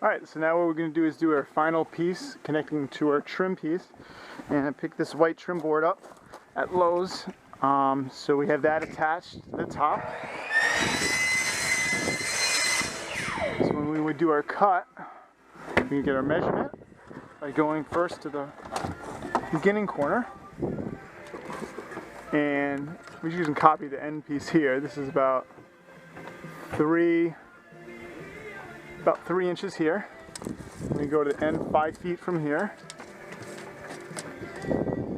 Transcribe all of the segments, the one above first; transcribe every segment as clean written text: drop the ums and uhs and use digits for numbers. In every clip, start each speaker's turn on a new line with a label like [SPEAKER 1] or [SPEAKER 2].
[SPEAKER 1] Alright, so now what we're going to do is do our final piece connecting to our trim piece. And I picked this white trim board up at Lowe's. So we have that attached to the top. So when we would do our cut, we can get our measurement by going first to the beginning corner. And we can copy the end piece here. This is about 3 inches here. We go to the end 5 feet from here,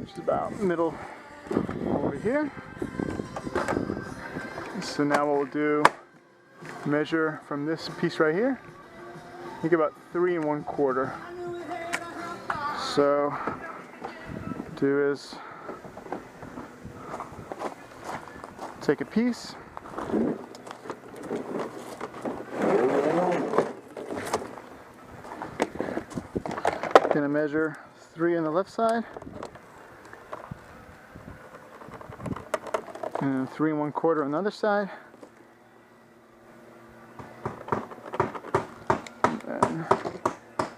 [SPEAKER 1] which is about middle over here. So now what we'll do, measure from this piece right here, I think about 3 1/4. So do is take a piece, gonna measure 3 on the left side and 3 1/4 on the other side, and then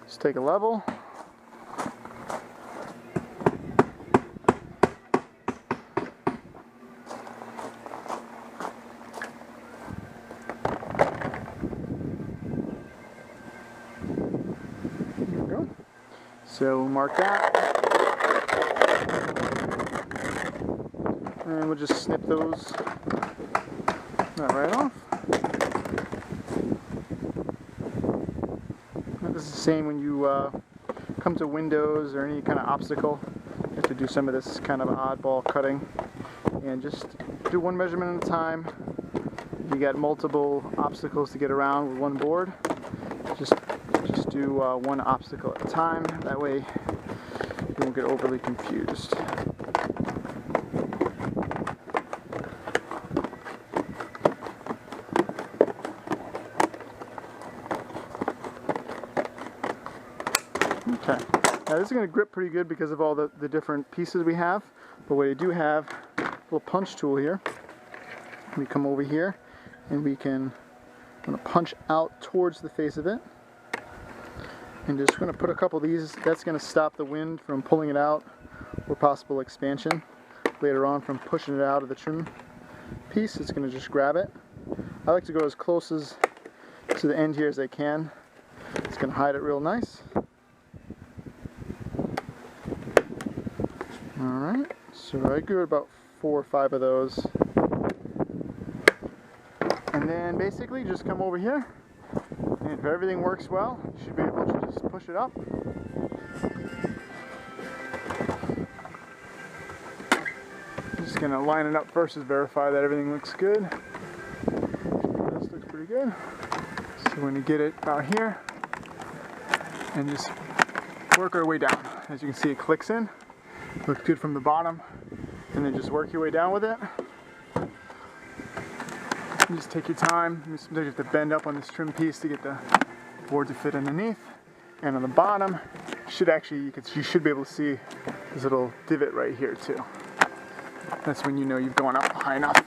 [SPEAKER 1] just take a level. So we'll mark that, and we'll just snip those right off. And this is the same when you come to windows or any kind of obstacle. You have to do some of this kind of oddball cutting, and just do one measurement at a time. If you got multiple obstacles to get around with one board, just do one obstacle at a time. That way you won't get overly confused. Okay, now this is going to grip pretty good because of all the different pieces we have, but what I do have, a little punch tool here. We come over here and we can punch out towards the face of it. And just going to put a couple of these. That's going to stop the wind from pulling it out, or possible expansion later on from pushing it out of the trim piece. It's going to just grab it. I like to go as close as to the end here as I can. It's going to hide it real nice. Alright, so I do about 4 or 5 of those. And then basically just come over here. And if everything works well, you should be able to just push it up. I'm just going to line it up first to verify that everything looks good. This looks pretty good. So we're going to get it out here and just work our way down. As you can see, it clicks in. Looks good from the bottom. And then just work your way down with it. You just take your time. Sometimes you have to bend up on this trim piece to get the board to fit underneath. And on the bottom, you should be able to see this little divot right here too. That's when you know you've gone up high enough.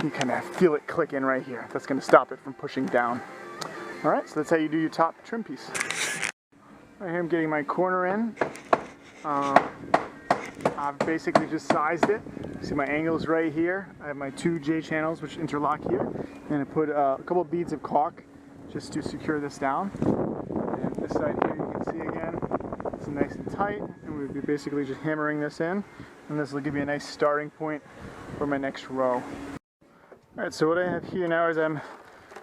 [SPEAKER 1] You kind of feel it click in right here. That's going to stop it from pushing down. Alright, so that's how you do your top trim piece. Right here I'm getting my corner in. I've basically just sized it. See my angles right here. I have my 2 J channels which interlock here, and I put a couple beads of caulk just to secure this down. And this side here you can see again, it's nice and tight, and we'll be basically just hammering this in, and this will give you a nice starting point for my next row. Alright, so what I have here now is I'm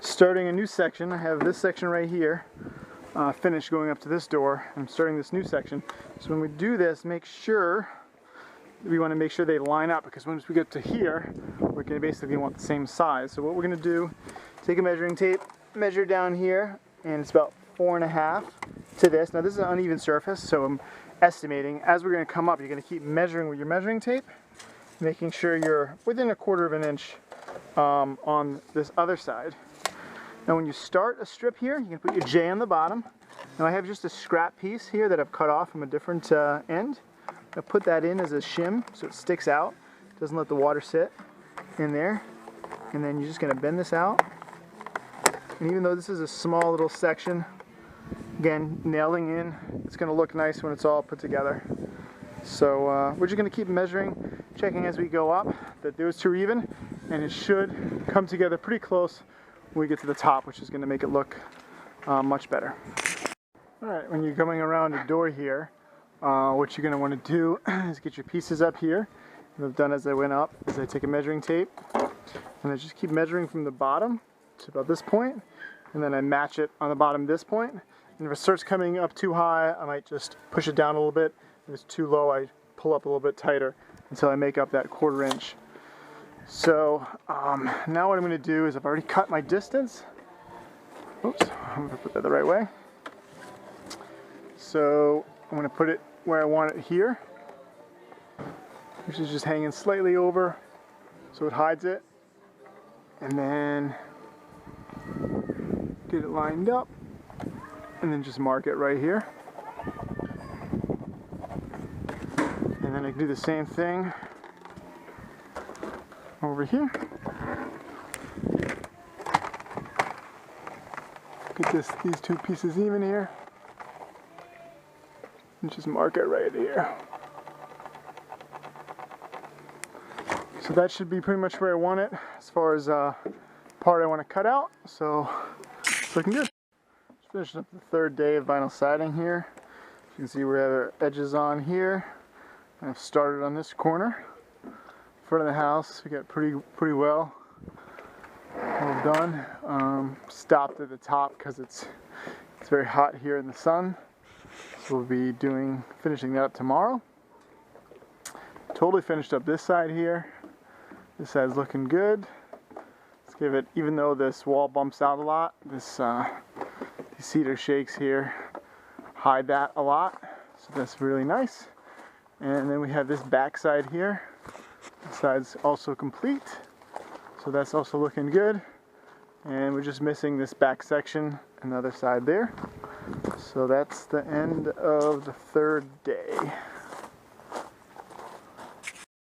[SPEAKER 1] starting a new section. I have this section right here finished going up to this door. I'm starting this new section. So when we do this, we want to make sure they line up, because once we get to here, we're going to basically want the same size. So what we're going to do, take a measuring tape, measure down here, and it's about 4.5 to this. Now this is an uneven surface, so I'm estimating. As we're going to come up, you're going to keep measuring with your measuring tape, making sure you're within 1/4 inch on this other side. Now when you start a strip here, you can put your J on the bottom. Now I have just a scrap piece here that I've cut off from a different end. I put that in as a shim so it sticks out, doesn't let the water sit in there. And then you're just going to bend this out. And even though this is a small little section Again, nailing in, it's going to look nice when it's all put together. So we're just going to keep measuring, checking as we go up that those two are even, and it should come together pretty close when we get to the top, which is going to make it look much better. Alright, when you're coming around the door here, what you're going to want to do is get your pieces up here. What I've done as I went up is I take a measuring tape and I just keep measuring from the bottom to about this point, and then I match it on the bottom this point. And if it starts coming up too high, I might just push it down a little bit. If it's too low, I pull up a little bit tighter until I make up that 1/4 inch. So now what I'm going to do is I've already cut my distance. Oops, I'm going to put that the right way. So I'm going to put it where I want it here, which is just hanging slightly over so it hides it. And then get it lined up and then just mark it right here. And then I can do the same thing over here. Get these two pieces even here. And just mark it right here. So that should be pretty much where I want it as far as part I want to cut out. So it's looking good. Just finishing up the 3rd day of vinyl siding here. You can see we have our edges on here. I've started on this corner. Front of the house, we got pretty well done. Stopped at the top because it's very hot here in the sun. So we'll be finishing that up tomorrow. Totally finished up this side here. This side's looking good. Let's give it, even though this wall bumps out a lot, these cedar shakes here hide that a lot. So that's really nice. And then we have this back side here. This side's also complete. So that's also looking good. And we're just missing this back section, another side there. So that's the end of the 3rd day.